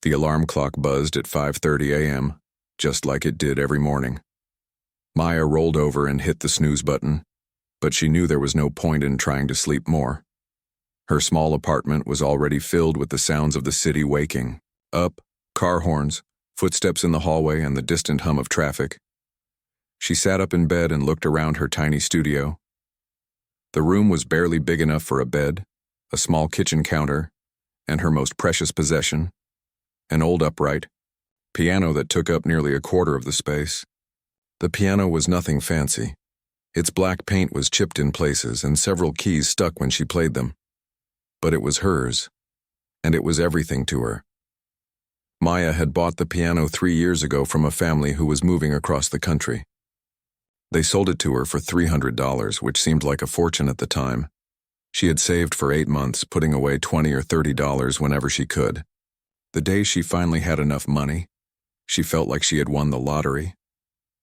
The alarm clock buzzed at 5:30 a.m., just like it did every morning. Maya rolled over and hit the snooze button, but she knew there was no point in trying to sleep more. Her small apartment was already filled with the sounds of the city waking up, car horns, footsteps in the hallway, and the distant hum of traffic. She sat up in bed and looked around her tiny studio. The room was barely big enough for a bed, a small kitchen counter, and her most precious possession, an old upright piano that took up nearly a quarter of the space. The piano was nothing fancy. Its black paint was chipped in places and several keys stuck when she played them. But it was hers, and it was everything to her. Maya had bought the piano 3 years ago from a family who was moving across the country. They sold it to her for $300, which seemed like a fortune at the time. She had saved for 8 months, putting away $20 or $30 whenever she could. The day she finally had enough money, she felt like she had won the lottery.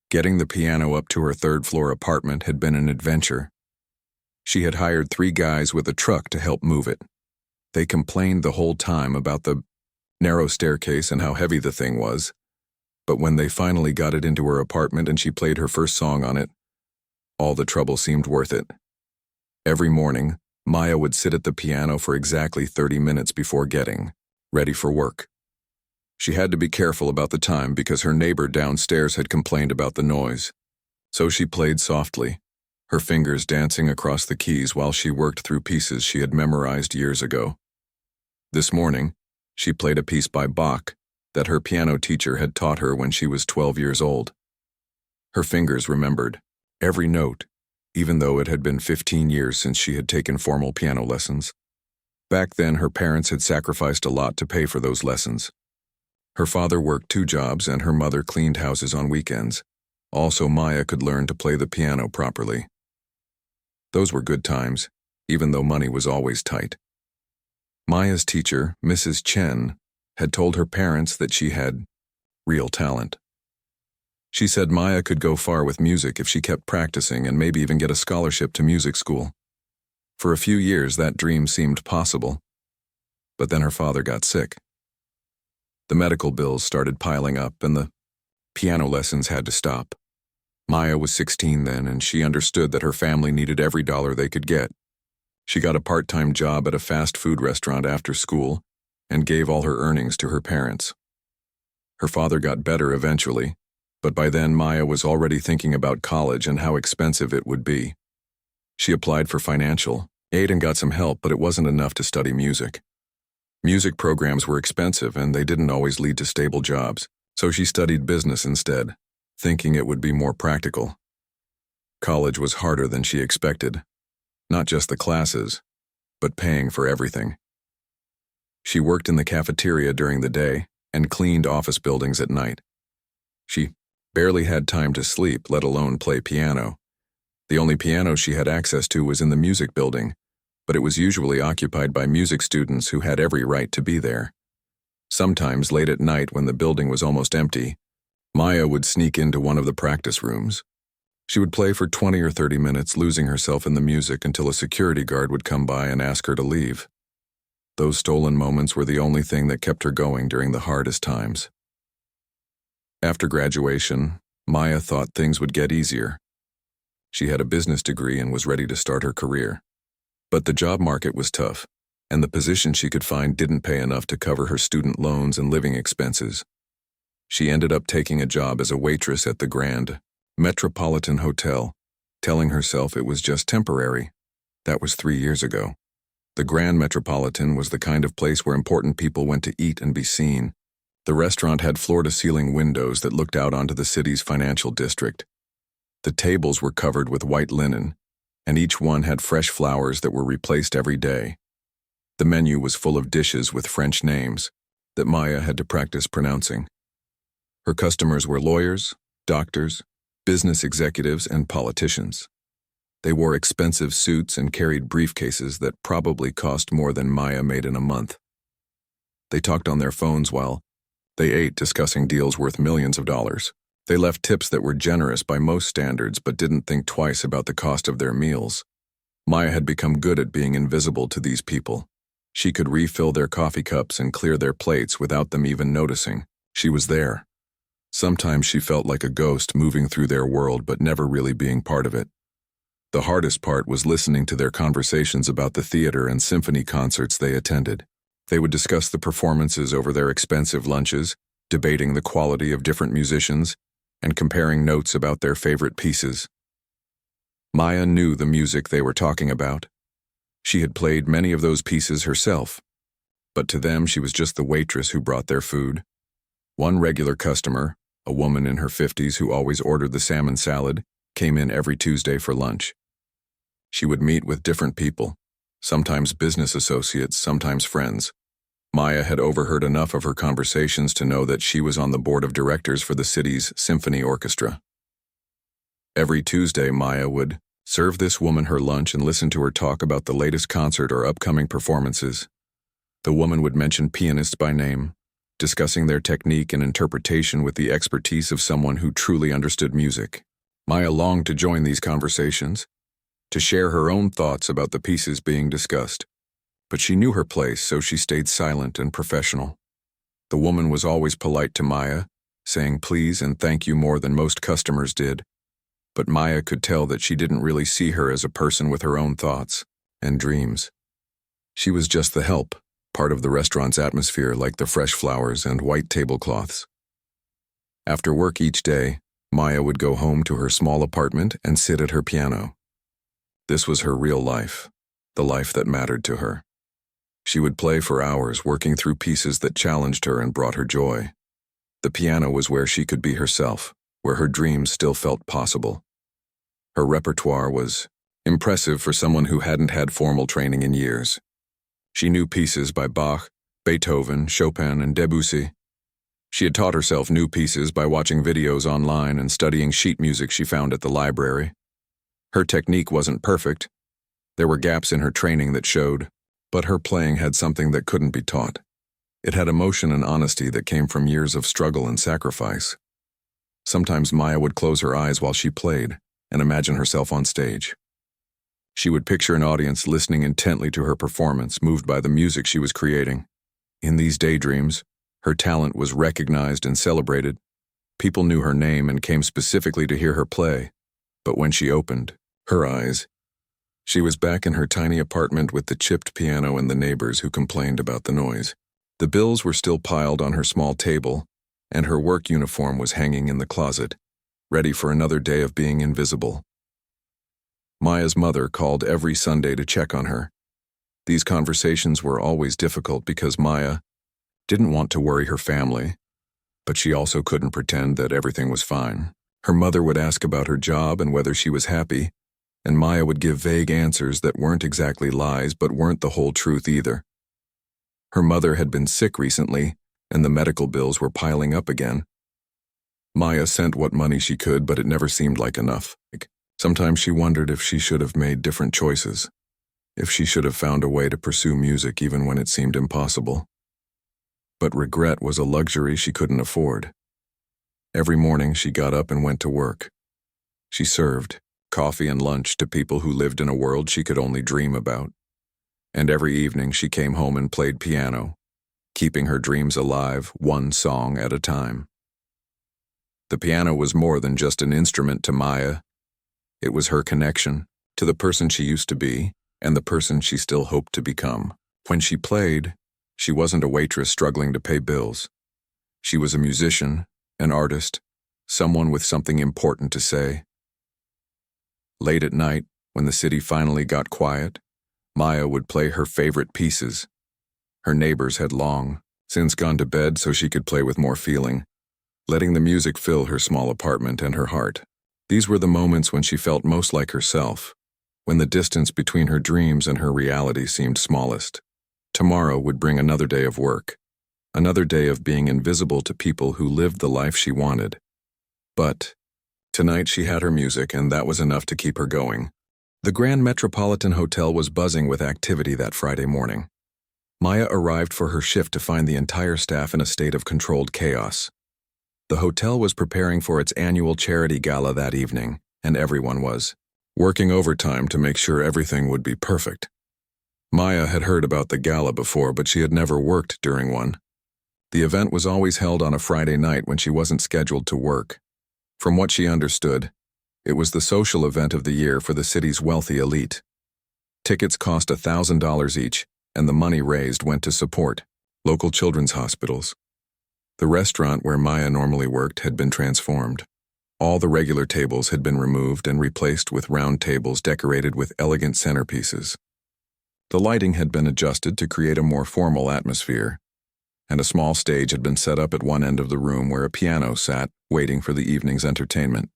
Getting the piano up to her third-floor apartment had been an adventure. She had hired 3 guys with a truck to help move it. They complained the whole time about the narrow staircase and how heavy the thing was. But when they finally got it into her apartment and she played her first song on it, all the trouble seemed worth it. Every morning, Maya would sit at the piano for exactly 30 minutes before getting ready for work. She had to be careful about the time because her neighbor downstairs had complained about the noise. So she played softly, her fingers dancing across the keys while she worked through pieces she had memorized years ago. This morning, she played a piece by Bach that her piano teacher had taught her when she was 12 years old. Her fingers remembered every note, even though it had been 15 years since she had taken formal piano lessons. Back then, her parents had sacrificed a lot to pay for those lessons. Her father worked 2 jobs and her mother cleaned houses on weekends. Also, Maya could learn to play the piano properly. Those were good times, even though money was always tight. Maya's teacher, Mrs. Chen, had told her parents that she had real talent. She said Maya could go far with music if she kept practicing and maybe even get a scholarship to music school. For a few years, that dream seemed possible. But then her father got sick. The medical bills started piling up and the piano lessons had to stop. Maya was 16 then, and she understood that her family needed every dollar they could get. She got a part-time job at a fast food restaurant after school and gave all her earnings to her parents. Her father got better eventually, but by then Maya was already thinking about college and how expensive it would be. She applied for financial aid and got some help, but it wasn't enough to study music. Music programs were expensive and they didn't always lead to stable jobs, so she studied business instead, thinking it would be more practical. College was harder than she expected, not just the classes, but paying for everything. She worked in the cafeteria during the day and cleaned office buildings at night. She barely had time to sleep, let alone play piano. The only piano she had access to was in the music building, but it was usually occupied by music students who had every right to be there. Sometimes late at night when the building was almost empty, Maya would sneak into one of the practice rooms. She would play for 20 or 30 minutes, losing herself in the music until a security guard would come by and ask her to leave. Those stolen moments were the only thing that kept her going during the hardest times. After graduation, Maya thought things would get easier. She had a business degree and was ready to start her career. But the job market was tough, and the position she could find didn't pay enough to cover her student loans and living expenses. She ended up taking a job as a waitress at the Grand Metropolitan Hotel, telling herself it was just temporary. That was 3 years ago. The Grand Metropolitan was the kind of place where important people went to eat and be seen. The restaurant had floor-to-ceiling windows that looked out onto the city's financial district. The tables were covered with white linen, and each one had fresh flowers that were replaced every day. The menu was full of dishes with French names that Maya had to practice pronouncing. Her customers were lawyers, doctors, business executives, and politicians. They wore expensive suits and carried briefcases that probably cost more than Maya made in a month. They talked on their phones while they ate, discussing deals worth millions of dollars. They left tips that were generous by most standards but didn't think twice about the cost of their meals. Maya had become good at being invisible to these people. She could refill their coffee cups and clear their plates without them even noticing. She was there. Sometimes she felt like a ghost moving through their world but never really being part of it. The hardest part was listening to their conversations about the theater and symphony concerts they attended. They would discuss the performances over their expensive lunches, debating the quality of different musicians, and comparing notes about their favorite pieces. Maya knew the music they were talking about. She had played many of those pieces herself, but to them she was just the waitress who brought their food. One regular customer, a woman in her 50s who always ordered the salmon salad, came in every Tuesday for lunch. She would meet with different people, sometimes business associates, sometimes friends. Maya had overheard enough of her conversations to know that she was on the board of directors for the city's symphony orchestra. Every Tuesday, Maya would serve this woman her lunch and listen to her talk about the latest concert or upcoming performances. The woman would mention pianists by name, discussing their technique and interpretation with the expertise of someone who truly understood music. Maya longed to join these conversations, to share her own thoughts about the pieces being discussed. But she knew her place, so she stayed silent and professional. The woman was always polite to Maya, saying please and thank you more than most customers did. But Maya could tell that she didn't really see her as a person with her own thoughts and dreams. She was just the help, part of the restaurant's atmosphere like the fresh flowers and white tablecloths. After work each day, Maya would go home to her small apartment and sit at her piano. This was her real life, the life that mattered to her. She would play for hours, working through pieces that challenged her and brought her joy. The piano was where she could be herself, where her dreams still felt possible. Her repertoire was impressive for someone who hadn't had formal training in years. She knew pieces by Bach, Beethoven, Chopin, and Debussy. She had taught herself new pieces by watching videos online and studying sheet music she found at the library. Her technique wasn't perfect. There were gaps in her training that showed, but her playing had something that couldn't be taught. It had emotion and honesty that came from years of struggle and sacrifice. Sometimes Maya would close her eyes while she played and imagine herself on stage. She would picture an audience listening intently to her performance, moved by the music she was creating. In these daydreams, her talent was recognized and celebrated. People knew her name and came specifically to hear her play. But when she opened her eyes, she was back in her tiny apartment with the chipped piano and the neighbors who complained about the noise. The bills were still piled on her small table, and her work uniform was hanging in the closet, ready for another day of being invisible. Maya's mother called every Sunday to check on her. These conversations were always difficult because Maya didn't want to worry her family, but she also couldn't pretend that everything was fine. Her mother would ask about her job and whether she was happy, and Maya would give vague answers that weren't exactly lies but weren't the whole truth either. Her mother had been sick recently, and the medical bills were piling up again. Maya sent what money she could, but it never seemed like enough. Sometimes she wondered if she should have made different choices, if she should have found a way to pursue music even when it seemed impossible. But regret was a luxury she couldn't afford. Every morning she got up and went to work. She served coffee and lunch to people who lived in a world she could only dream about. And every evening she came home and played piano, keeping her dreams alive, one song at a time. The piano was more than just an instrument to Maya. It was her connection to the person she used to be and the person she still hoped to become. When she played, she wasn't a waitress struggling to pay bills. She was a musician, an artist, someone with something important to say. Late at night, when the city finally got quiet, Maya would play her favorite pieces. Her neighbors had long since gone to bed so she could play with more feeling, letting the music fill her small apartment and her heart. These were the moments when she felt most like herself, when the distance between her dreams and her reality seemed smallest. Tomorrow would bring another day of work, another day of being invisible to people who lived the life she wanted. But tonight she had her music, and that was enough to keep her going. The Grand Metropolitan Hotel was buzzing with activity that Friday morning. Maya arrived for her shift to find the entire staff in a state of controlled chaos. The hotel was preparing for its annual charity gala that evening, and everyone was working overtime to make sure everything would be perfect. Maya had heard about the gala before, but she had never worked during one. The event was always held on a Friday night when she wasn't scheduled to work. From what she understood, it was the social event of the year for the city's wealthy elite. Tickets cost $1,000 each, and the money raised went to support local children's hospitals. The restaurant where Maya normally worked had been transformed. All the regular tables had been removed and replaced with round tables decorated with elegant centerpieces. The lighting had been adjusted to create a more formal atmosphere, and a small stage had been set up at one end of the room where a piano sat, waiting for the evening's entertainment.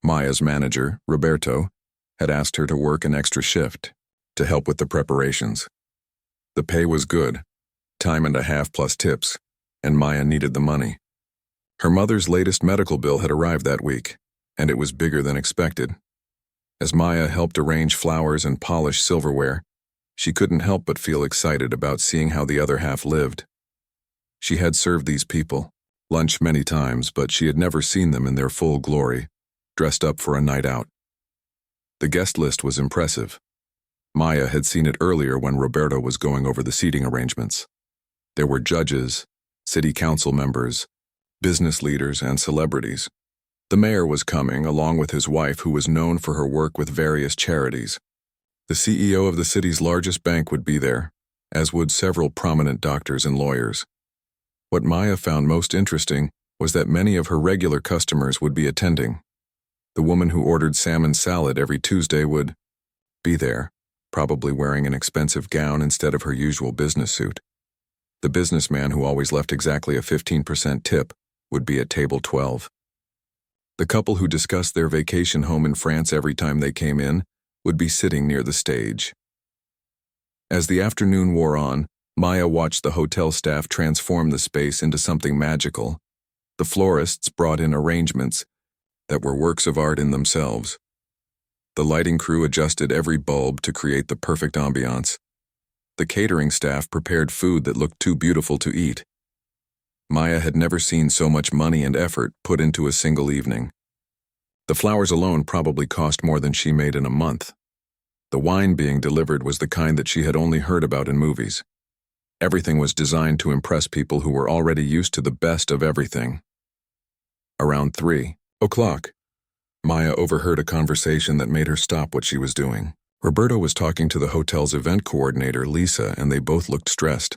Maya's manager, Roberto, had asked her to work an extra shift to help with the preparations. The pay was good, time and a half plus tips, and Maya needed the money. Her mother's latest medical bill had arrived that week, and it was bigger than expected. As Maya helped arrange flowers and polish silverware, she couldn't help but feel excited about seeing how the other half lived. She had served these people lunch many times, but she had never seen them in their full glory, dressed up for a night out. The guest list was impressive. Maya had seen it earlier when Roberto was going over the seating arrangements. There were judges, city council members, business leaders, and celebrities. The mayor was coming, along with his wife, who was known for her work with various charities. The CEO of the city's largest bank would be there, as would several prominent doctors and lawyers. What Maya found most interesting was that many of her regular customers would be attending. The woman who ordered salmon salad every Tuesday would be there, probably wearing an expensive gown instead of her usual business suit. The businessman who always left exactly a 15% tip would be at table 12. The couple who discussed their vacation home in France every time they came in would be sitting near the stage. As the afternoon wore on, Maya watched the hotel staff transform the space into something magical. The florists brought in arrangements that were works of art in themselves. The lighting crew adjusted every bulb to create the perfect ambiance. The catering staff prepared food that looked too beautiful to eat. Maya had never seen so much money and effort put into a single evening. The flowers alone probably cost more than she made in a month. The wine being delivered was the kind that she had only heard about in movies. Everything was designed to impress people who were already used to the best of everything. Around 3:00, Maya overheard a conversation that made her stop what she was doing. Roberto was talking to the hotel's event coordinator, Lisa, and they both looked stressed.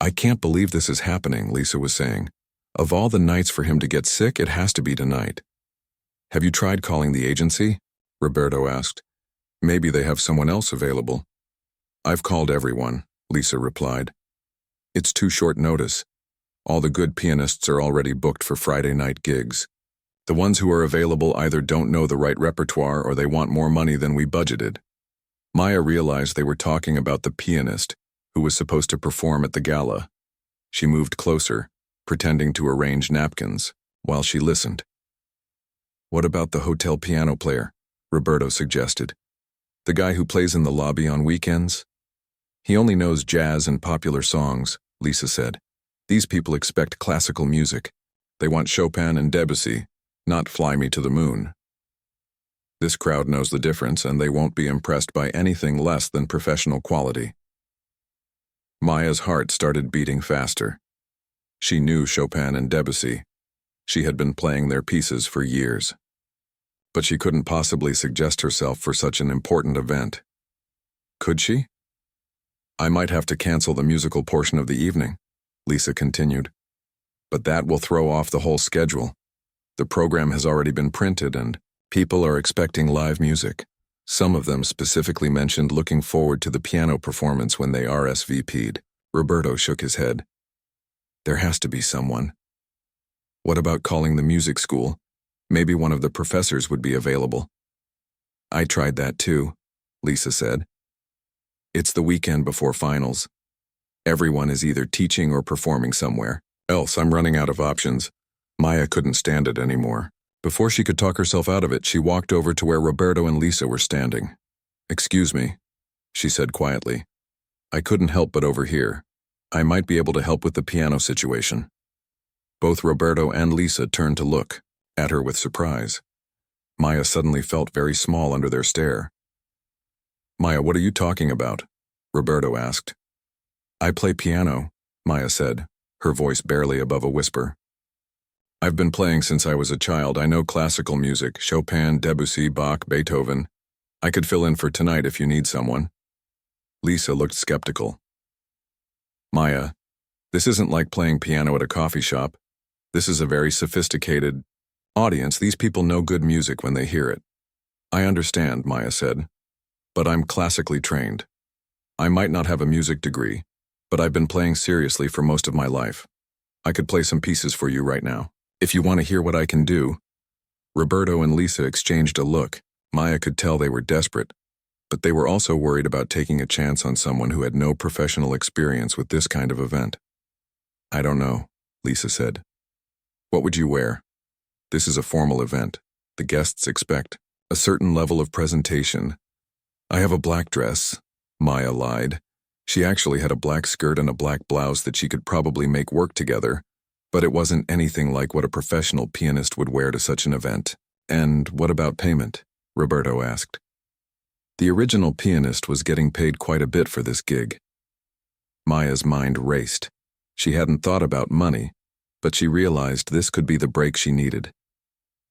"I can't believe this is happening," Lisa was saying. "Of all the nights for him to get sick, it has to be tonight." "Have you tried calling the agency?" Roberto asked. "Maybe they have someone else available." "I've called everyone," Lisa replied. "It's too short notice. All the good pianists are already booked for Friday night gigs. The ones who are available either don't know the right repertoire or they want more money than we budgeted." Maya realized they were talking about the pianist who was supposed to perform at the gala. She moved closer, pretending to arrange napkins, while she listened. "What about the hotel piano player?" Roberto suggested. "The guy who plays in the lobby on weekends?" "He only knows jazz and popular songs," Lisa said. "These people expect classical music. They want Chopin and Debussy, not Fly Me to the Moon." This crowd knows the difference, and they won't be impressed by anything less than professional quality. Maya's heart started beating faster. She knew Chopin and Debussy. She had been playing their pieces for years. But she couldn't possibly suggest herself for such an important event. Could she? "I might have to cancel the musical portion of the evening," Lisa continued. "But that will throw off the whole schedule. The program has already been printed and people are expecting live music. Some of them specifically mentioned looking forward to the piano performance when they RSVP'd. Roberto shook his head. "There has to be someone." "What about calling the music school? Maybe one of the professors would be available." "I tried that too," Lisa said. "It's the weekend before finals. Everyone is either teaching or performing somewhere. Else I'm running out of options." Maya couldn't stand it anymore. Before she could talk herself out of it, she walked over to where Roberto and Lisa were standing. "Excuse me," she said quietly. "I couldn't help but overhear. I might be able to help with the piano situation." Both Roberto and Lisa turned to look at her with surprise. Maya suddenly felt very small under their stare. "Maya, what are you talking about?" Roberto asked. I play piano, Maya said, her voice barely above a whisper. I've been playing since I was a child. I know classical music, Chopin, Debussy, Bach, Beethoven. I could fill in for tonight if you need someone. Lisa looked skeptical. Maya, this isn't like playing piano at a coffee shop. This is a very sophisticated audience. These people know good music when they hear it. I understand, Maya said, but I'm classically trained. I might not have a music degree, but I've been playing seriously for most of my life. I could play some pieces for you right now, if you want to hear what I can do. Roberto and Lisa exchanged a look. Maya could tell they were desperate, but they were also worried about taking a chance on someone who had no professional experience with this kind of event. I don't know, Lisa said. What would you wear? This is a formal event. The guests expect a certain level of presentation. I have a black dress, Maya lied. She actually had a black skirt and a black blouse that she could probably make work together, but it wasn't anything like what a professional pianist would wear to such an event. And what about payment? Roberto asked. The original pianist was getting paid quite a bit for this gig. Maya's mind raced. She hadn't thought about money, but she realized this could be the break she needed.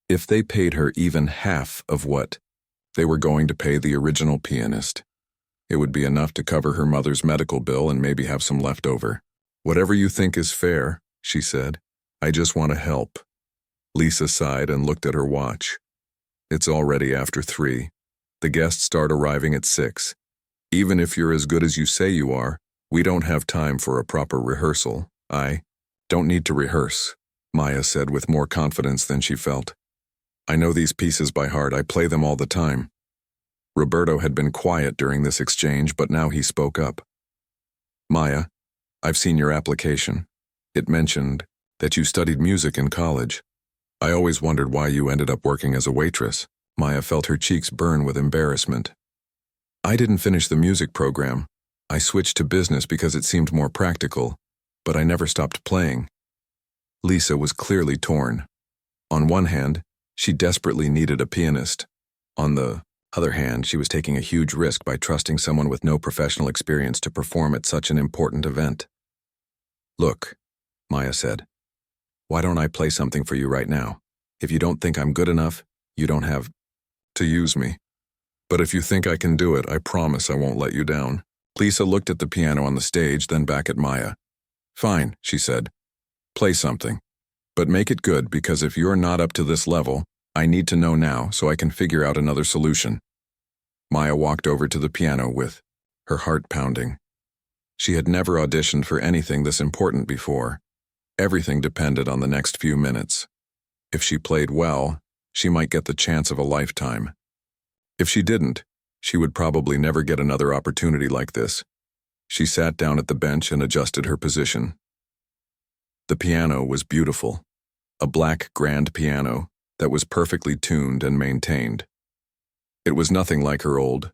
If they paid her even half of what they were going to pay the original pianist, it would be enough to cover her mother's medical bill and maybe have some left over. Whatever you think is fair, she said. I just want to help. Lisa sighed and looked at her watch. It's already after 3. The guests start arriving at 6. Even if you're as good as you say you are, we don't have time for a proper rehearsal. I don't need to rehearse, Maya said with more confidence than she felt. I know these pieces by heart. I play them all the time. Roberto had been quiet during this exchange, but now he spoke up. Maya, I've seen your application. It mentioned that you studied music in college. I always wondered why you ended up working as a waitress. Maya felt her cheeks burn with embarrassment. I didn't finish the music program. I switched to business because it seemed more practical, but I never stopped playing. Lisa was clearly torn. On one hand, she desperately needed a pianist. On the other hand, she was taking a huge risk by trusting someone with no professional experience to perform at such an important event. Look, Maya said, why don't I play something for you right now? If you don't think I'm good enough, you don't have to use me. But if you think I can do it, I promise I won't let you down. Lisa looked at the piano on the stage, then back at Maya. Fine, she said. Play something. But make it good, because if you're not up to this level, I need to know now so I can figure out another solution. Maya walked over to the piano with her heart pounding. She had never auditioned for anything this important before. Everything depended on the next few minutes. If she played well, she might get the chance of a lifetime. If she didn't, she would probably never get another opportunity like this. She sat down at the bench and adjusted her position. The piano was beautiful. A black grand piano that was perfectly tuned and maintained. It was nothing like her old,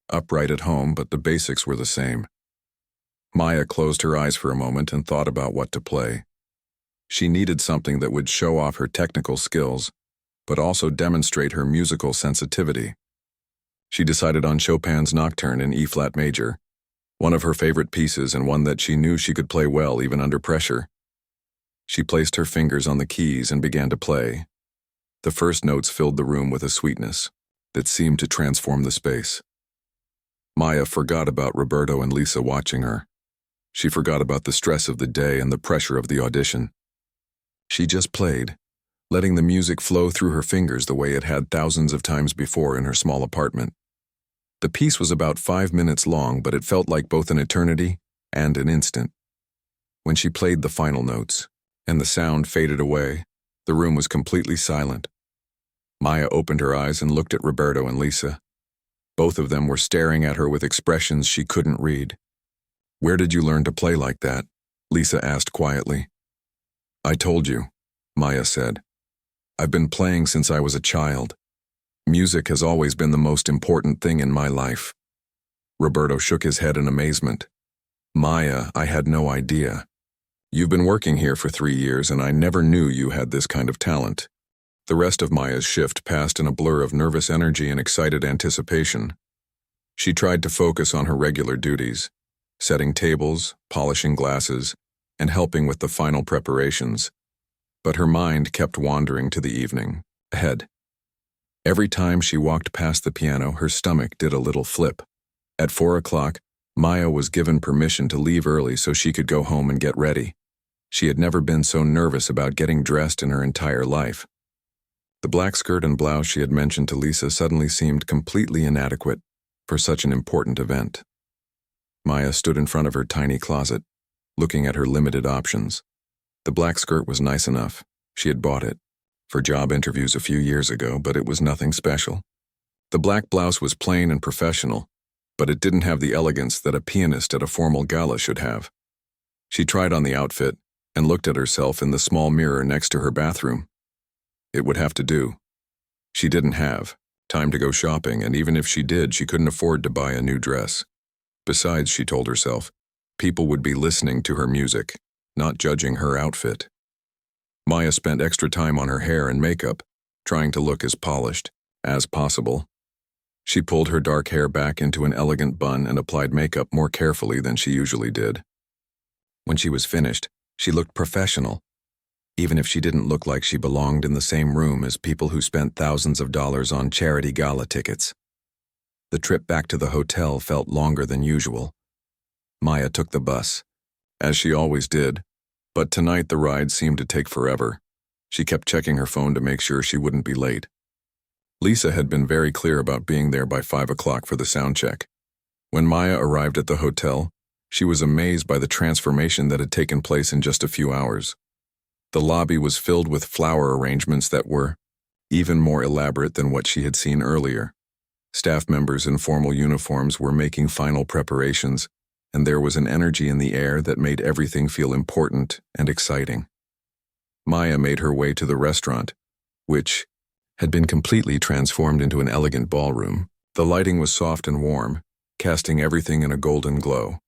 upright at home, but the basics were the same. Maya closed her eyes for a moment and thought about what to play. She needed something that would show off her technical skills, but also demonstrate her musical sensitivity. She decided on Chopin's Nocturne in E-flat major, one of her favorite pieces and one that she knew she could play well even under pressure. She placed her fingers on the keys and began to play. The first notes filled the room with a sweetness that seemed to transform the space. Maya forgot about Roberto and Lisa watching her. She forgot about the stress of the day and the pressure of the audition. She just played, letting the music flow through her fingers the way it had thousands of times before in her small apartment. The piece was about 5 minutes long, but it felt like both an eternity and an instant. When she played the final notes, and the sound faded away, the room was completely silent. Maya opened her eyes and looked at Roberto and Lisa. Both of them were staring at her with expressions she couldn't read. Where did you learn to play like that? Lisa asked quietly. I told you, Maya said. I've been playing since I was a child. Music has always been the most important thing in my life. Roberto shook his head in amazement. Maya, I had no idea. You've been working here for 3 years and I never knew you had this kind of talent. The rest of Maya's shift passed in a blur of nervous energy and excited anticipation. She tried to focus on her regular duties, setting tables, polishing glasses, and helping with the final preparations. But her mind kept wandering to the evening ahead. Every time she walked past the piano, her stomach did a little flip. At 4 o'clock, Maya was given permission to leave early so she could go home and get ready. She had never been so nervous about getting dressed in her entire life. The black skirt and blouse she had mentioned to Lisa suddenly seemed completely inadequate for such an important event. Maya stood in front of her tiny closet, looking at her limited options. The black skirt was nice enough. She had bought it for job interviews a few years ago, but it was nothing special. The black blouse was plain and professional, but it didn't have the elegance that a pianist at a formal gala should have. She tried on the outfit and looked at herself in the small mirror next to her bathroom. It would have to do. She didn't have time to go shopping, and even if she did, she couldn't afford to buy a new dress. Besides, she told herself, people would be listening to her music, not judging her outfit. Maya spent extra time on her hair and makeup, trying to look as polished as possible. She pulled her dark hair back into an elegant bun and applied makeup more carefully than she usually did. When she was finished, she looked professional, even if she didn't look like she belonged in the same room as people who spent thousands of dollars on charity gala tickets. The trip back to the hotel felt longer than usual. Maya took the bus, as she always did, but tonight the ride seemed to take forever. She kept checking her phone to make sure she wouldn't be late. Lisa had been very clear about being there by 5 o'clock for the sound check. When Maya arrived at the hotel, she was amazed by the transformation that had taken place in just a few hours. The lobby was filled with flower arrangements that were even more elaborate than what she had seen earlier. Staff members in formal uniforms were making final preparations, and there was an energy in the air that made everything feel important and exciting. Maya made her way to the restaurant, which had been completely transformed into an elegant ballroom. The lighting was soft and warm, casting everything in a golden glow.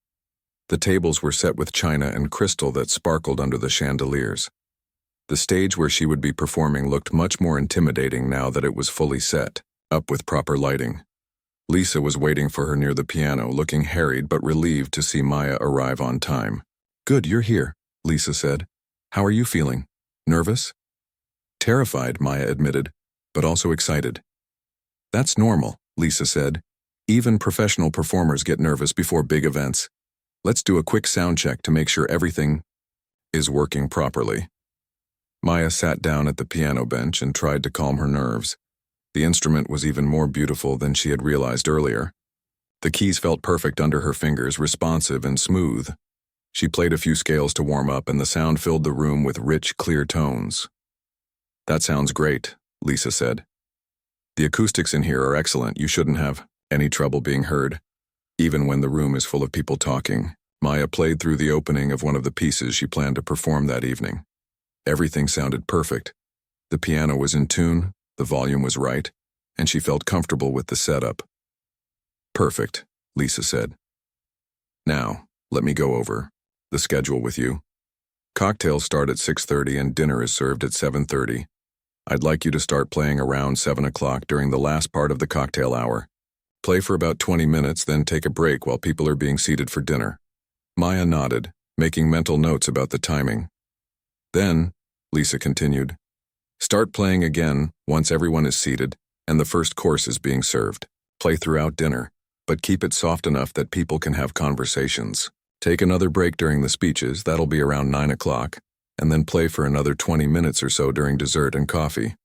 The tables were set with china and crystal that sparkled under the chandeliers. The stage where she would be performing looked much more intimidating now that it was fully set up with proper lighting. Lisa was waiting for her near the piano, looking harried but relieved to see Maya arrive on time. "Good, you're here," Lisa said. "How are you feeling? Nervous?" "Terrified," Maya admitted, but also excited. "That's normal," Lisa said. "Even professional performers get nervous before big events. Let's do a quick sound check to make sure everything is working properly." Maya sat down at the piano bench and tried to calm her nerves. The instrument was even more beautiful than she had realized earlier. The keys felt perfect under her fingers, responsive and smooth. She played a few scales to warm up, and the sound filled the room with rich, clear tones. "That sounds great," Lisa said. "The acoustics in here are excellent. You shouldn't have any trouble being heard, even when the room is full of people talking." Maya played through the opening of one of the pieces she planned to perform that evening. Everything sounded perfect. The piano was in tune, the volume was right, and she felt comfortable with the setup. "Perfect," Lisa said. "Now, let me go over the schedule with you. Cocktails start at 6:30 and dinner is served at 7:30. I'd like you to start playing around 7 o'clock during the last part of the cocktail hour. Play for about 20 minutes, then take a break while people are being seated for dinner." Maya nodded, making mental notes about the timing. "Then," Lisa continued, "start playing again once everyone is seated and the first course is being served. Play throughout dinner, but keep it soft enough that people can have conversations. Take another break during the speeches, that'll be around 9 o'clock, and then play for another 20 minutes or so during dessert and coffee."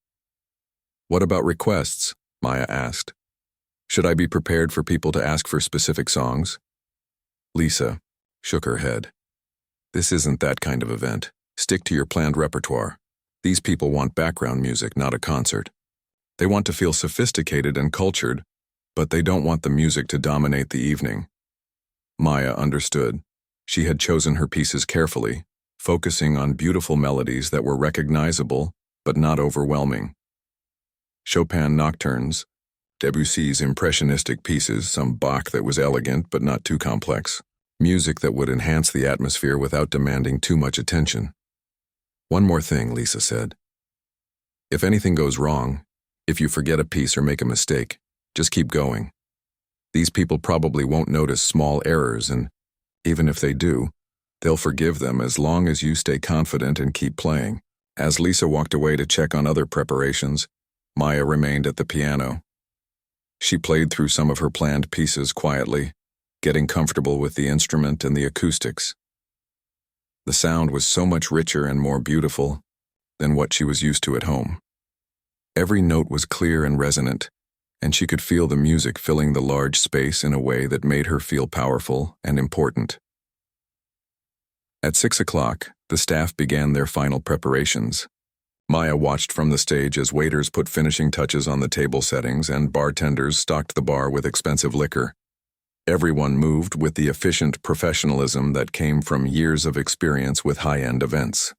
"What about requests?" Maya asked. "Should I be prepared for people to ask for specific songs?" Lisa shook her head. "This isn't that kind of event. Stick to your planned repertoire. These people want background music, not a concert. They want to feel sophisticated and cultured, but they don't want the music to dominate the evening." Maya understood. She had chosen her pieces carefully, focusing on beautiful melodies that were recognizable but not overwhelming. Chopin nocturnes, Debussy's impressionistic pieces, some Bach that was elegant but not too complex. Music that would enhance the atmosphere without demanding too much attention. "One more thing," Lisa said. "If anything goes wrong, if you forget a piece or make a mistake, just keep going. These people probably won't notice small errors, and Even if they do, they'll forgive them as long as you stay confident and keep playing. As Lisa walked away to check on other preparations, Maya remained at the piano. She played through some of her planned pieces quietly, getting comfortable with the instrument and the acoustics. The sound was so much richer and more beautiful than what she was used to at home. Every note was clear and resonant, and she could feel the music filling the large space in a way that made her feel powerful and important. At 6 o'clock, the staff began their final preparations. Maya watched from the stage as waiters put finishing touches on the table settings and bartenders stocked the bar with expensive liquor. Everyone moved with the efficient professionalism that came from years of experience with high-end events.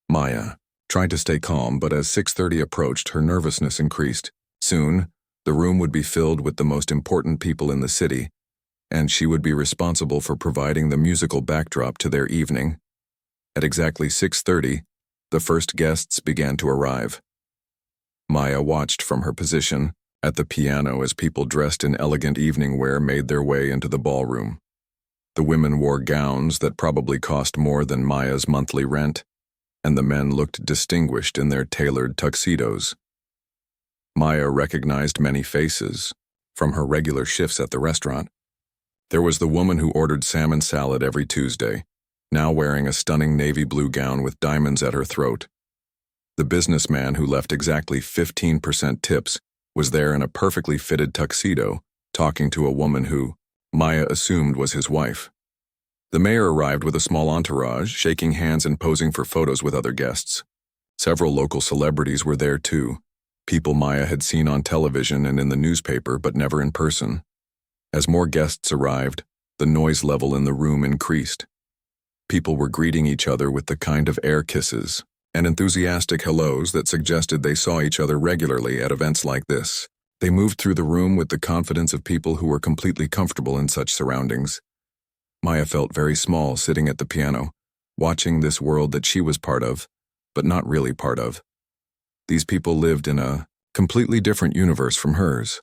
Maya tried to stay calm, but as 6:30 approached, her nervousness increased. Soon, the room would be filled with the most important people in the city, and she would be responsible for providing the musical backdrop to their evening. At exactly 6:30, the first guests began to arrive. Maya watched from her position at the piano as people dressed in elegant evening wear made their way into the ballroom. The women wore gowns that probably cost more than Maya's monthly rent, and the men looked distinguished in their tailored tuxedos. Maya recognized many faces from her regular shifts at the restaurant. There was the woman who ordered salmon salad every Tuesday, now wearing a stunning navy blue gown with diamonds at her throat. The businessman who left exactly 15% tips was there in a perfectly fitted tuxedo, talking to a woman who Maya assumed was his wife. The mayor arrived with a small entourage, shaking hands and posing for photos with other guests. Several local celebrities were there too, people Maya had seen on television and in the newspaper but never in person. As more guests arrived, the noise level in the room increased. People were greeting each other with the kind of air kisses and enthusiastic hellos that suggested they saw each other regularly at events like this. They moved through the room with the confidence of people who were completely comfortable in such surroundings. Maya felt very small sitting at the piano, watching this world that she was part of, but not really part of. These people lived in a completely different universe from hers.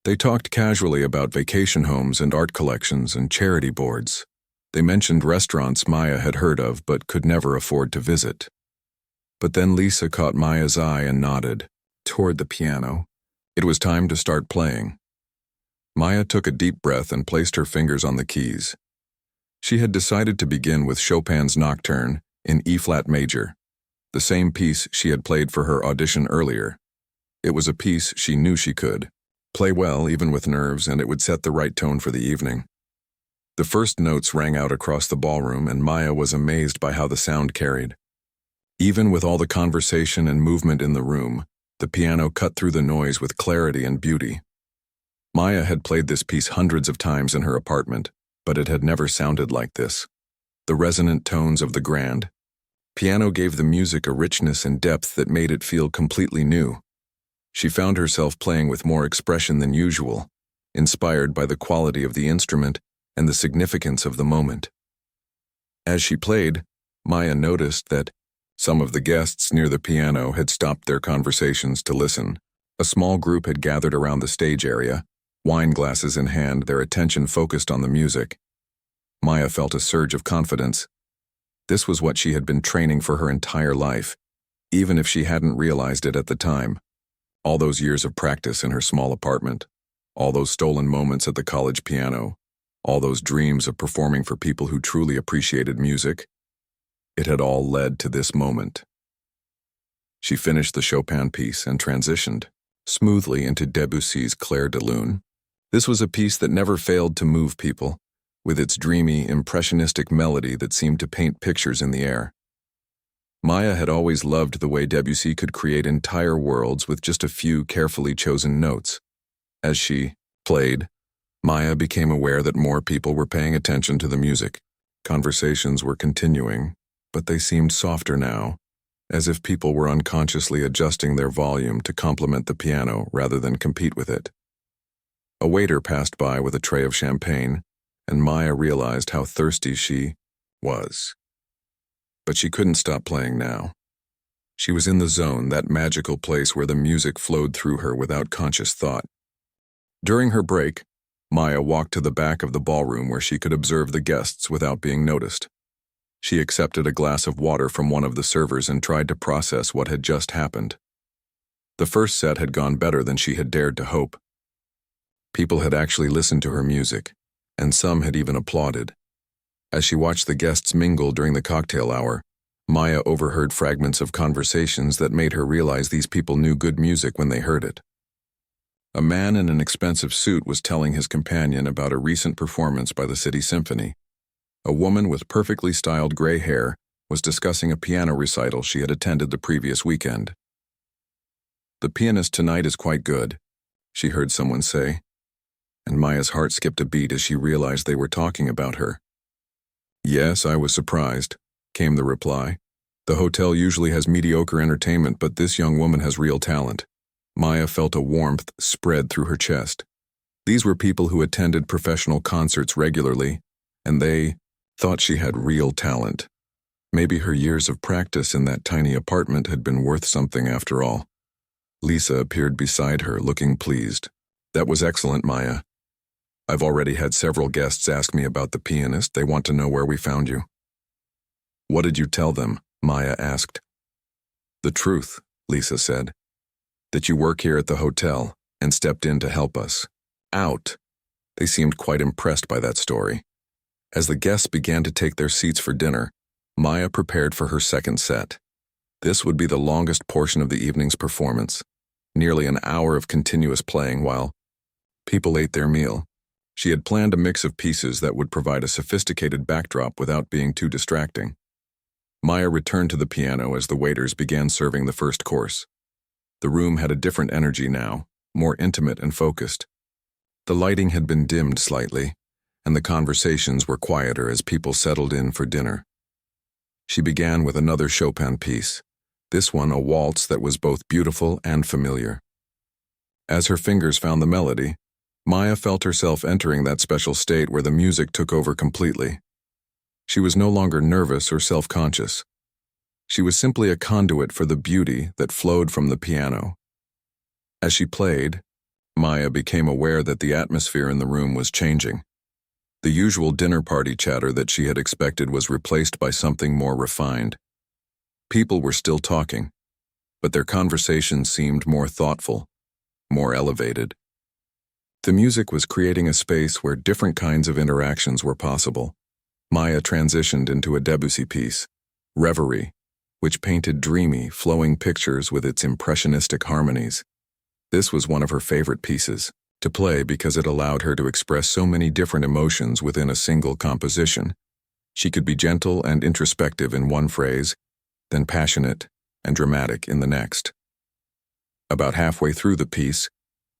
They talked casually about vacation homes and art collections and charity boards. They mentioned restaurants Maya had heard of but could never afford to visit. But then Lisa caught Maya's eye and nodded toward the piano. It was time to start playing. Maya took a deep breath and placed her fingers on the keys. She had decided to begin with Chopin's Nocturne in E-flat major, the same piece she had played for her audition earlier. It was a piece she knew she could play well even with nerves, and it would set the right tone for the evening. The first notes rang out across the ballroom, and Maya was amazed by how the sound carried. Even with all the conversation and movement in the room, the piano cut through the noise with clarity and beauty. Maya had played this piece hundreds of times in her apartment, but it had never sounded like this. The resonant tones of the grand piano gave the music a richness and depth that made it feel completely new. She found herself playing with more expression than usual, inspired by the quality of the instrument and the significance of the moment. As she played, Maya noticed that some of the guests near the piano had stopped their conversations to listen. A small group had gathered around the stage area, wine glasses in hand, their attention focused on the music. Maya felt a surge of confidence. This was what she had been training for her entire life, even if she hadn't realized it at the time. All those years of practice in her small apartment, all those stolen moments at the college piano, all those dreams of performing for people who truly appreciated music. It had all led to this moment. She finished the Chopin piece and transitioned smoothly into Debussy's Clair de Lune. This was a piece that never failed to move people, with its dreamy, impressionistic melody that seemed to paint pictures in the air. Maya had always loved the way Debussy could create entire worlds with just a few carefully chosen notes. As she played, Maya became aware that more people were paying attention to the music. Conversations were continuing, but they seemed softer now, as if people were unconsciously adjusting their volume to complement the piano rather than compete with it. A waiter passed by with a tray of champagne, and Maya realized how thirsty she was. But she couldn't stop playing now. She was in the zone, that magical place where the music flowed through her without conscious thought. During her break, Maya walked to the back of the ballroom where she could observe the guests without being noticed. She accepted a glass of water from one of the servers and tried to process what had just happened. The first set had gone better than she had dared to hope. People had actually listened to her music, and some had even applauded. As she watched the guests mingle during the cocktail hour, Maya overheard fragments of conversations that made her realize these people knew good music when they heard it. A man in an expensive suit was telling his companion about a recent performance by the City Symphony. A woman with perfectly styled gray hair was discussing a piano recital she had attended the previous weekend. "The pianist tonight is quite good," she heard someone say, and Maya's heart skipped a beat as she realized they were talking about her. "Yes, I was surprised," came the reply. "The hotel usually has mediocre entertainment, but this young woman has real talent." Maya felt a warmth spread through her chest. These were people who attended professional concerts regularly, and they thought she had real talent. Maybe her years of practice in that tiny apartment had been worth something after all. Lisa appeared beside her, looking pleased. "That was excellent, Maya. I've already had several guests ask me about the pianist. They want to know where we found you." "What did you tell them?" Maya asked. "The truth," Lisa said. "That you work here at the hotel and stepped in to help us out." They seemed quite impressed by that story. As the guests began to take their seats for dinner, Maya prepared for her second set. This would be the longest portion of the evening's performance, nearly an hour of continuous playing while people ate their meal. She had planned a mix of pieces that would provide a sophisticated backdrop without being too distracting. Maya returned to the piano as the waiters began serving the first course. The room had a different energy now, more intimate and focused. The lighting had been dimmed slightly, and the conversations were quieter as people settled in for dinner. She began with another Chopin piece, this one a waltz that was both beautiful and familiar. As her fingers found the melody, Maya felt herself entering that special state where the music took over completely. She was no longer nervous or self-conscious. She was simply a conduit for the beauty that flowed from the piano. As she played, Maya became aware that the atmosphere in the room was changing. The usual dinner party chatter that she had expected was replaced by something more refined. People were still talking, but their conversations seemed more thoughtful, more elevated. The music was creating a space where different kinds of interactions were possible. Maya transitioned into a Debussy piece, Reverie, which painted dreamy, flowing pictures with its impressionistic harmonies. This was one of her favorite pieces to play because it allowed her to express so many different emotions within a single composition. She could be gentle and introspective in one phrase, then passionate and dramatic in the next. About halfway through the piece,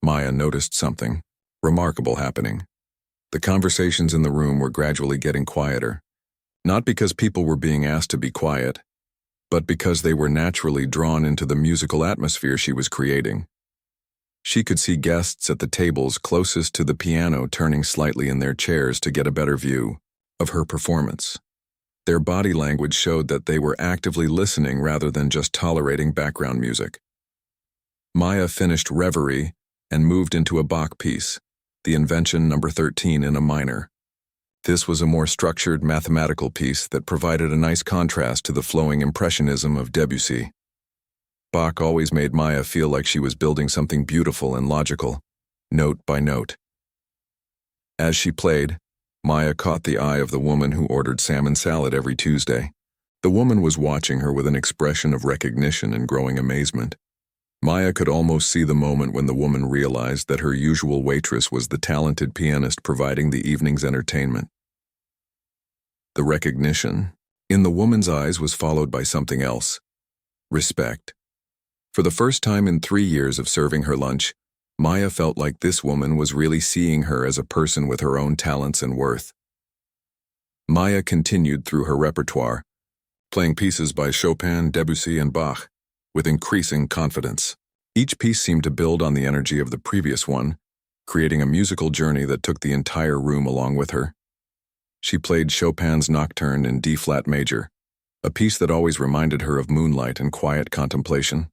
Maya noticed something remarkable happening. The conversations in the room were gradually getting quieter, not because people were being asked to be quiet, but because they were naturally drawn into the musical atmosphere she was creating. She could see guests at the tables closest to the piano turning slightly in their chairs to get a better view of her performance. Their body language showed that they were actively listening rather than just tolerating background music. Maya finished Reverie and moved into a Bach piece, the Invention No. 13 in a minor. This was a more structured mathematical piece that provided a nice contrast to the flowing impressionism of Debussy. Bach always made Maya feel like she was building something beautiful and logical, note by note. As she played, Maya caught the eye of the woman who ordered salmon salad every Tuesday. The woman was watching her with an expression of recognition and growing amazement. Maya could almost see the moment when the woman realized that her usual waitress was the talented pianist providing the evening's entertainment. The recognition in the woman's eyes was followed by something else: respect. For the first time in 3 years of serving her lunch, Maya felt like this woman was really seeing her as a person with her own talents and worth. Maya continued through her repertoire, playing pieces by Chopin, Debussy, and Bach, with increasing confidence. Each piece seemed to build on the energy of the previous one, creating a musical journey that took the entire room along with her. She played Chopin's Nocturne in D-flat major, a piece that always reminded her of moonlight and quiet contemplation.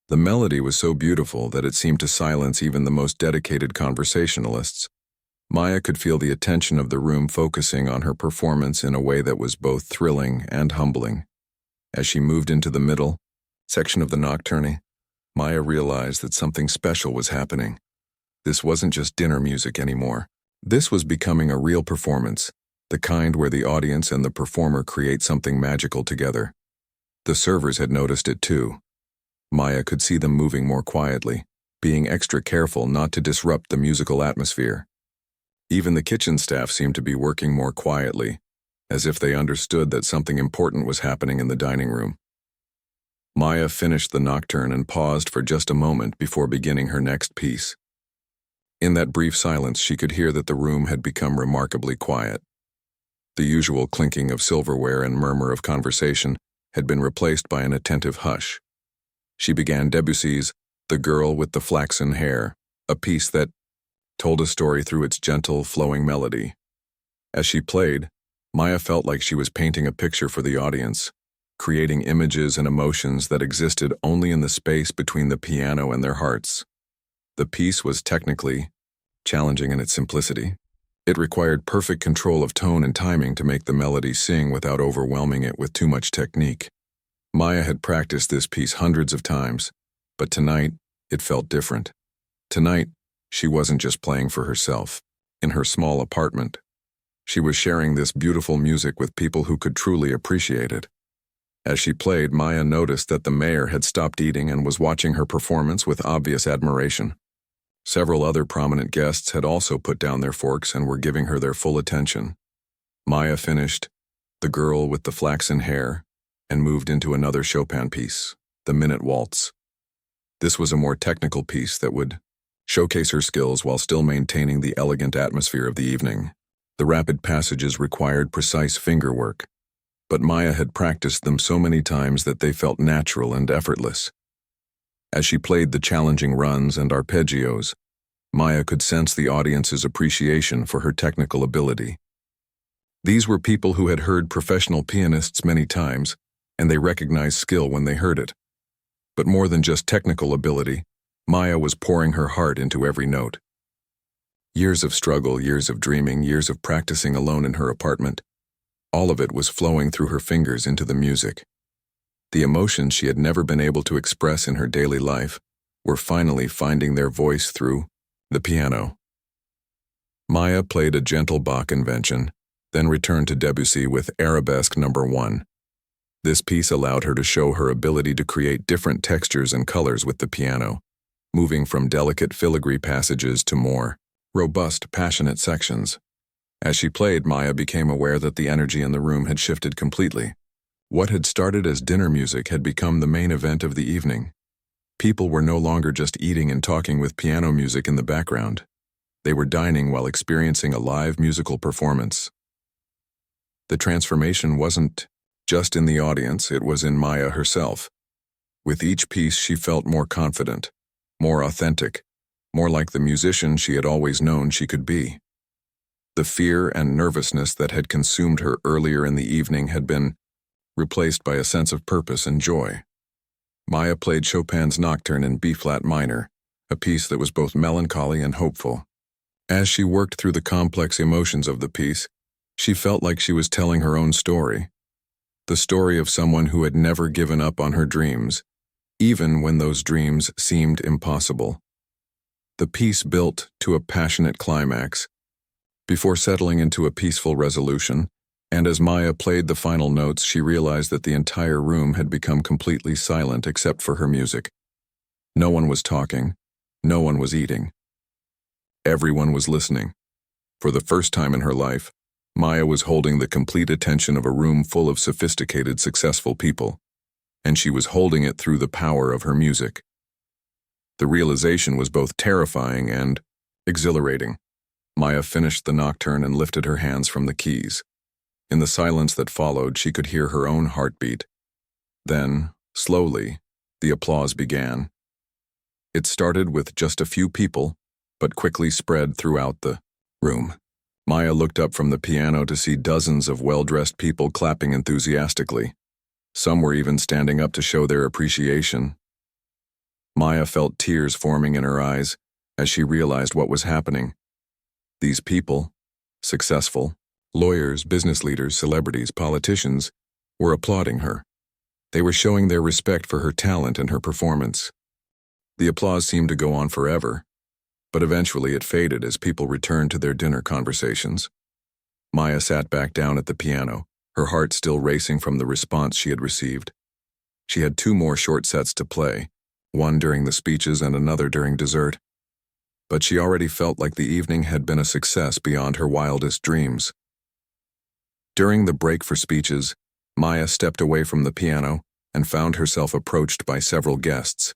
The melody was so beautiful that it seemed to silence even the most dedicated conversationalists. Maya could feel the attention of the room focusing on her performance in a way that was both thrilling and humbling. As she moved into the middle section of the nocturne, Maya realized that something special was happening. This wasn't just dinner music anymore. This was becoming a real performance, the kind where the audience and the performer create something magical together. The servers had noticed it too. Maya could see them moving more quietly, being extra careful not to disrupt the musical atmosphere. Even the kitchen staff seemed to be working more quietly, as if they understood that something important was happening in the dining room. Maya finished the nocturne and paused for just a moment before beginning her next piece. In that brief silence, she could hear that the room had become remarkably quiet. The usual clinking of silverware and murmur of conversation had been replaced by an attentive hush. She began Debussy's The Girl with the Flaxen Hair, a piece that told a story through its gentle, flowing melody. As she played, Maya felt like she was painting a picture for the audience, creating images and emotions that existed only in the space between the piano and their hearts. The piece was technically challenging in its simplicity. It required perfect control of tone and timing to make the melody sing without overwhelming it with too much technique. Maya had practiced this piece hundreds of times, but tonight it felt different. Tonight, she wasn't just playing for herself. In her small apartment, she was sharing this beautiful music with people who could truly appreciate it. As she played, Maya noticed that the mayor had stopped eating and was watching her performance with obvious admiration. Several other prominent guests had also put down their forks and were giving her their full attention. Maya finished The Girl with the Flaxen Hair and moved into another Chopin piece, the Minute Waltz. This was a more technical piece that would showcase her skills while still maintaining the elegant atmosphere of the evening. The rapid passages required precise finger work, but Maya had practiced them so many times that they felt natural and effortless. As she played the challenging runs and arpeggios, Maya could sense the audience's appreciation for her technical ability. These were people who had heard professional pianists many times, and they recognized skill when they heard it. But more than just technical ability, Maya was pouring her heart into every note. Years of struggle, years of dreaming, years of practicing alone in her apartment, all of it was flowing through her fingers into the music. The emotions she had never been able to express in her daily life were finally finding their voice through the piano. Maya played a gentle Bach invention, then returned to Debussy with Arabesque No. 1. This piece allowed her to show her ability to create different textures and colors with the piano, moving from delicate filigree passages to more robust, passionate sections. As she played, Maya became aware that the energy in the room had shifted completely. What had started as dinner music had become the main event of the evening. People were no longer just eating and talking with piano music in the background. They were dining while experiencing a live musical performance. The transformation wasn't just in the audience, it was in Maya herself. With each piece, she felt more confident, more authentic, more like the musician she had always known she could be. The fear and nervousness that had consumed her earlier in the evening had been replaced by a sense of purpose and joy. Maya played Chopin's Nocturne in B-flat minor, a piece that was both melancholy and hopeful. As she worked through the complex emotions of the piece, she felt like she was telling her own story. The story of someone who had never given up on her dreams, even when those dreams seemed impossible. The piece built to a passionate climax, before settling into a peaceful resolution, and as Maya played the final notes, she realized that the entire room had become completely silent except for her music. No one was talking, no one was eating. Everyone was listening. For the first time in her life, Maya was holding the complete attention of a room full of sophisticated, successful people, and she was holding it through the power of her music. The realization was both terrifying and exhilarating. Maya finished the nocturne and lifted her hands from the keys. In the silence that followed, she could hear her own heartbeat. Then, slowly, the applause began. It started with just a few people, but quickly spread throughout the room. Maya looked up from the piano to see dozens of well-dressed people clapping enthusiastically. Some were even standing up to show their appreciation. Maya felt tears forming in her eyes as she realized what was happening. These people, successful, lawyers, business leaders, celebrities, politicians, were applauding her. They were showing their respect for her talent and her performance. The applause seemed to go on forever, but eventually it faded as people returned to their dinner conversations. Maya sat back down at the piano, her heart still racing from the response she had received. She had 2 more short sets to play, one during the speeches and another during dessert. But she already felt like the evening had been a success beyond her wildest dreams. During the break for speeches, Maya stepped away from the piano and found herself approached by several guests.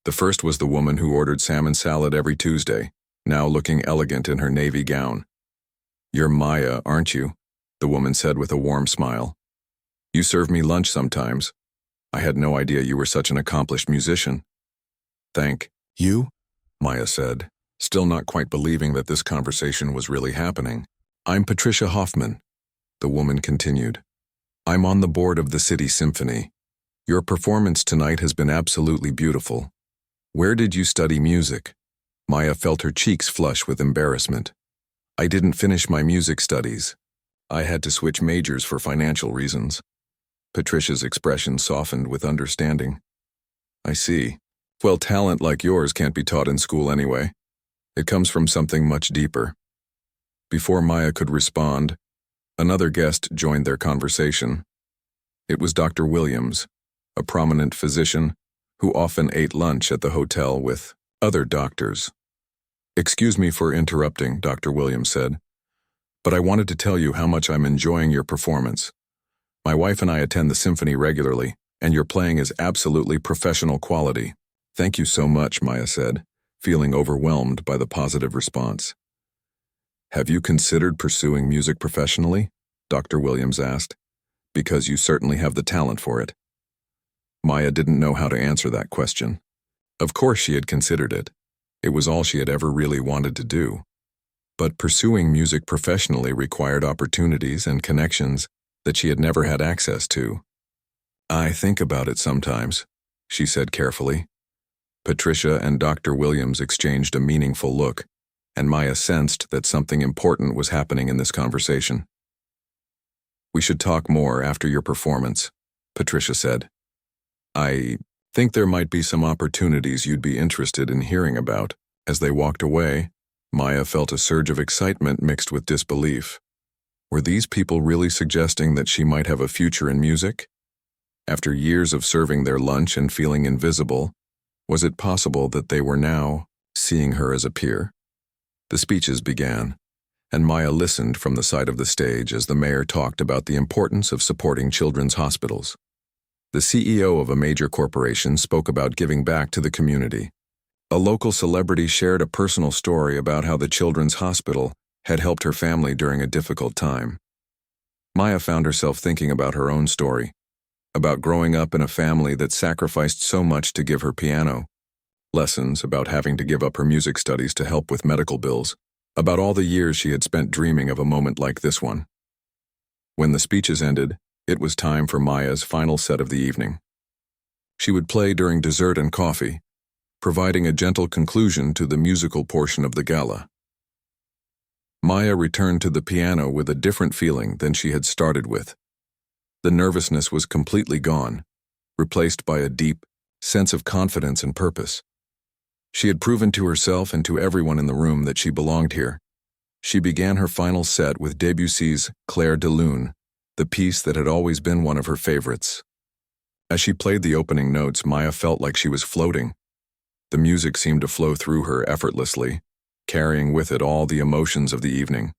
The first was the woman who ordered salmon salad every Tuesday, now looking elegant in her navy gown. "You're Maya, aren't you?" the woman said with a warm smile. "You serve me lunch sometimes. I had no idea you were such an accomplished musician." "Thank you," Maya said, still not quite believing that this conversation was really happening. "I'm Patricia Hoffman," the woman continued. "I'm on the board of the City Symphony. Your performance tonight has been absolutely beautiful. Where did you study music?" Maya felt her cheeks flush with embarrassment. "I didn't finish my music studies. I had to switch majors for financial reasons." Patricia's expression softened with understanding. "I see. Well, talent like yours can't be taught in school anyway. It comes from something much deeper." Before Maya could respond, another guest joined their conversation. It was Dr. Williams, a prominent physician who often ate lunch at the hotel with other doctors. "Excuse me for interrupting," Dr. Williams said, "but I wanted to tell you how much I'm enjoying your performance. My wife and I attend the symphony regularly, and your playing is absolutely professional quality." "Thank you so much," Maya said, feeling overwhelmed by the positive response. "Have you considered pursuing music professionally?" Dr. Williams asked, "because you certainly have the talent for it." Maya didn't know how to answer that question. Of course she had considered it. It was all she had ever really wanted to do. But pursuing music professionally required opportunities and connections that she had never had access to. "I think about it sometimes," she said carefully. Patricia and Dr. Williams exchanged a meaningful look, and Maya sensed that something important was happening in this conversation. "We should talk more after your performance," Patricia said. "I think there might be some opportunities you'd be interested in hearing about." As they walked away, Maya felt a surge of excitement mixed with disbelief. Were these people really suggesting that she might have a future in music? After years of serving their lunch and feeling invisible, was it possible that they were now seeing her as a peer? The speeches began, and Maya listened from the side of the stage as the mayor talked about the importance of supporting children's hospitals. The CEO of a major corporation spoke about giving back to the community. A local celebrity shared a personal story about how the children's hospital had helped her family during a difficult time. Maya found herself thinking about her own story, about growing up in a family that sacrificed so much to give her piano, lessons about having to give up her music studies to help with medical bills, about all the years she had spent dreaming of a moment like this one. When the speeches ended, it was time for Maya's final set of the evening. She would play during dessert and coffee, providing a gentle conclusion to the musical portion of the gala. Maya returned to the piano with a different feeling than she had started with. The nervousness was completely gone, replaced by a deep sense of confidence and purpose. She had proven to herself and to everyone in the room that she belonged here. She began her final set with Debussy's Clair de Lune, the piece that had always been one of her favorites. As she played the opening notes, Maya felt like she was floating. The music seemed to flow through her effortlessly, carrying with it all the emotions of the evening.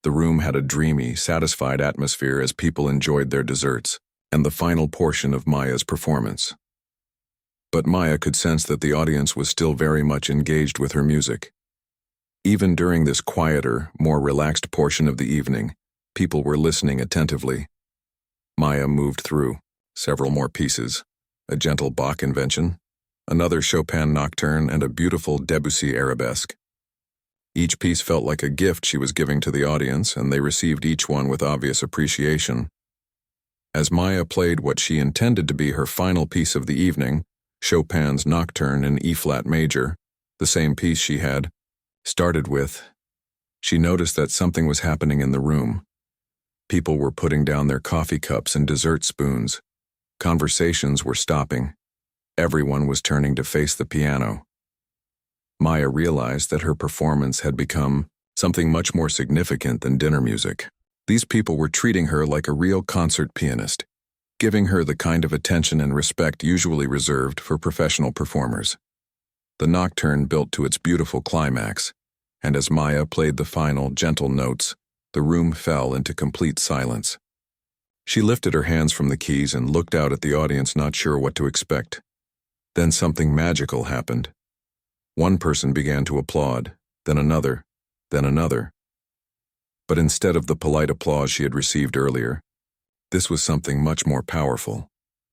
The room had a dreamy, satisfied atmosphere as people enjoyed their desserts and the final portion of Maya's performance. But Maya could sense that the audience was still very much engaged with her music. Even during this quieter, more relaxed portion of the evening, people were listening attentively. Maya moved through several more pieces, a gentle Bach invention, another Chopin nocturne, and a beautiful Debussy arabesque. Each piece felt like a gift she was giving to the audience, and they received each one with obvious appreciation. As Maya played what she intended to be her final piece of the evening, Chopin's Nocturne in E-flat major, the same piece she had started with She noticed that something was happening in the room. People were putting down their coffee cups and dessert spoons. Conversations were stopping. Everyone was turning to face the piano. Maya realized that her performance had become something much more significant than dinner music. These people were treating her like a real concert pianist, giving her the kind of attention and respect usually reserved for professional performers. The nocturne built to its beautiful climax, and as Maya played the final, gentle notes, the room fell into complete silence. She lifted her hands from the keys and looked out at the audience, not sure what to expect. Then something magical happened. One person began to applaud, then another, then another. But instead of the polite applause she had received earlier, this was something much more powerful.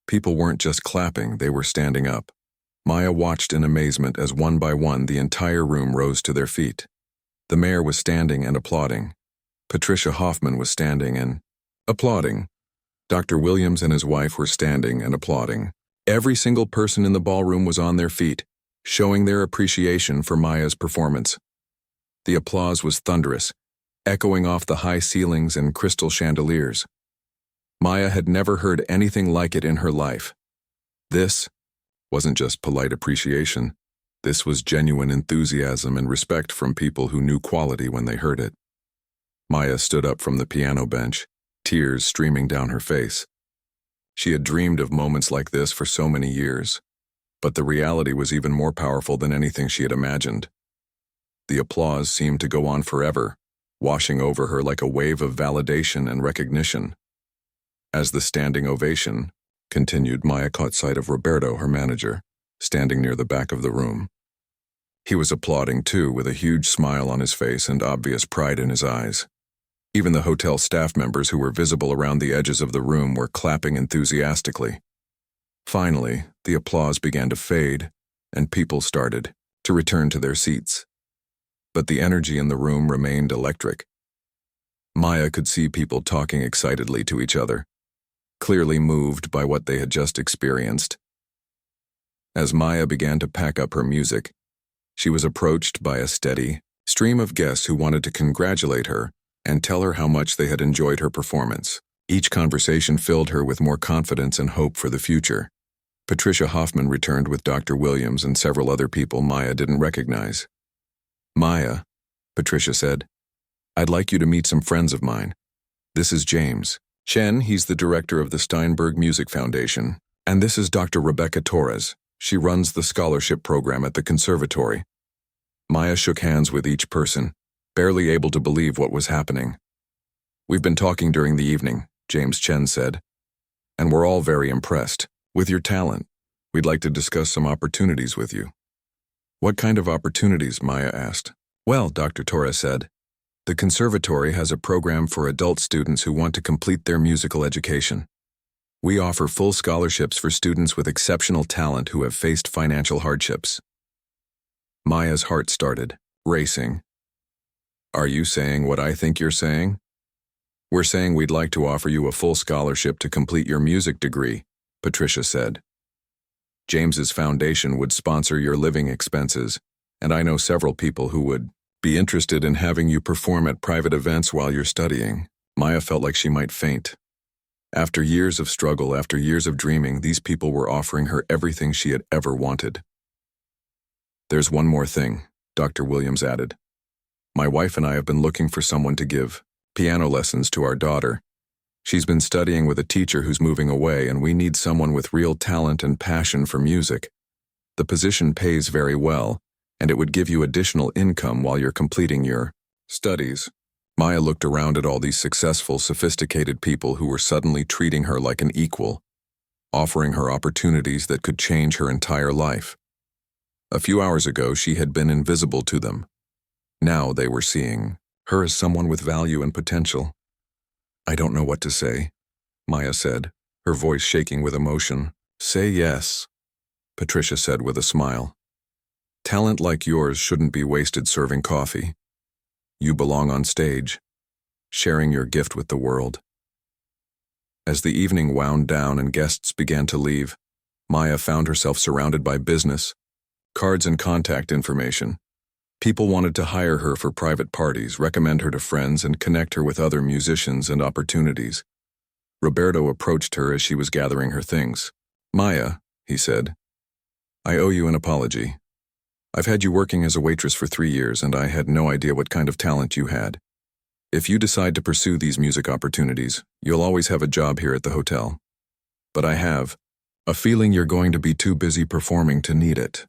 People weren't just clapping, they were standing up. Maya watched in amazement as one by one the entire room rose to their feet. The mayor was standing and applauding. Patricia Hoffman was standing and applauding. Dr. Williams and his wife were standing and applauding. Every single person in the ballroom was on their feet, showing their appreciation for Maya's performance. The applause was thunderous, echoing off the high ceilings and crystal chandeliers. Maya had never heard anything like it in her life. This wasn't just polite appreciation. This was genuine enthusiasm and respect from people who knew quality when they heard it. Maya stood up from the piano bench, tears streaming down her face. She had dreamed of moments like this for so many years, but the reality was even more powerful than anything she had imagined. The applause seemed to go on forever, washing over her like a wave of validation and recognition. As the standing ovation continued, Maya caught sight of Roberto, her manager, standing near the back of the room. He was applauding too, with a huge smile on his face and obvious pride in his eyes. Even the hotel staff members who were visible around the edges of the room were clapping enthusiastically. Finally, the applause began to fade, and people started to return to their seats. But the energy in the room remained electric. Maya could see people talking excitedly to each other, clearly moved by what they had just experienced. As Maya began to pack up her music, she was approached by a steady stream of guests who wanted to congratulate her and tell her how much they had enjoyed her performance. Each conversation filled her with more confidence and hope for the future. Patricia Hoffman returned with Dr. Williams and several other people Maya didn't recognize. "Maya," Patricia said, "I'd like you to meet some friends of mine. This is James Chen, he's the director of the Steinberg Music Foundation. And this is Dr. Rebecca Torres. She runs the scholarship program at the conservatory." Maya shook hands with each person, barely able to believe what was happening. "We've been talking during the evening," James Chen said, "and we're all very impressed with your talent. We'd like to discuss some opportunities with you." "What kind of opportunities?" Maya asked. "Well," Dr. Torres said, "the conservatory has a program for adult students who want to complete their musical education. We offer full scholarships for students with exceptional talent who have faced financial hardships." Maya's heart started racing. "Are you saying what I think you're saying?" "We're saying we'd like to offer you a full scholarship to complete your music degree," Patricia said. "James's foundation would sponsor your living expenses, and I know several people who would be interested in having you perform at private events while you're studying." Maya felt like she might faint. After years of struggle, after years of dreaming, these people were offering her everything she had ever wanted. "There's one more thing," Dr. Williams added. "My wife and I have been looking for someone to give piano lessons to our daughter. She's been studying with a teacher who's moving away, and we need someone with real talent and passion for music. The position pays very well, and it would give you additional income while you're completing your studies." Maya looked around at all these successful, sophisticated people who were suddenly treating her like an equal, offering her opportunities that could change her entire life. A few hours ago, she had been invisible to them. Now they were seeing her as someone with value and potential. "I don't know what to say," Maya said, her voice shaking with emotion. "Say yes," Patricia said with a smile. "Talent like yours shouldn't be wasted serving coffee. You belong on stage, sharing your gift with the world." As the evening wound down and guests began to leave, Maya found herself surrounded by business, cards and contact information. People wanted to hire her for private parties, recommend her to friends, and connect her with other musicians and opportunities. Roberto approached her as she was gathering her things. "Maya," he said, "I owe you an apology. I've had you working as a waitress for 3 years, and I had no idea what kind of talent you had. If you decide to pursue these music opportunities, you'll always have a job here at the hotel. But I have a feeling you're going to be too busy performing to need it."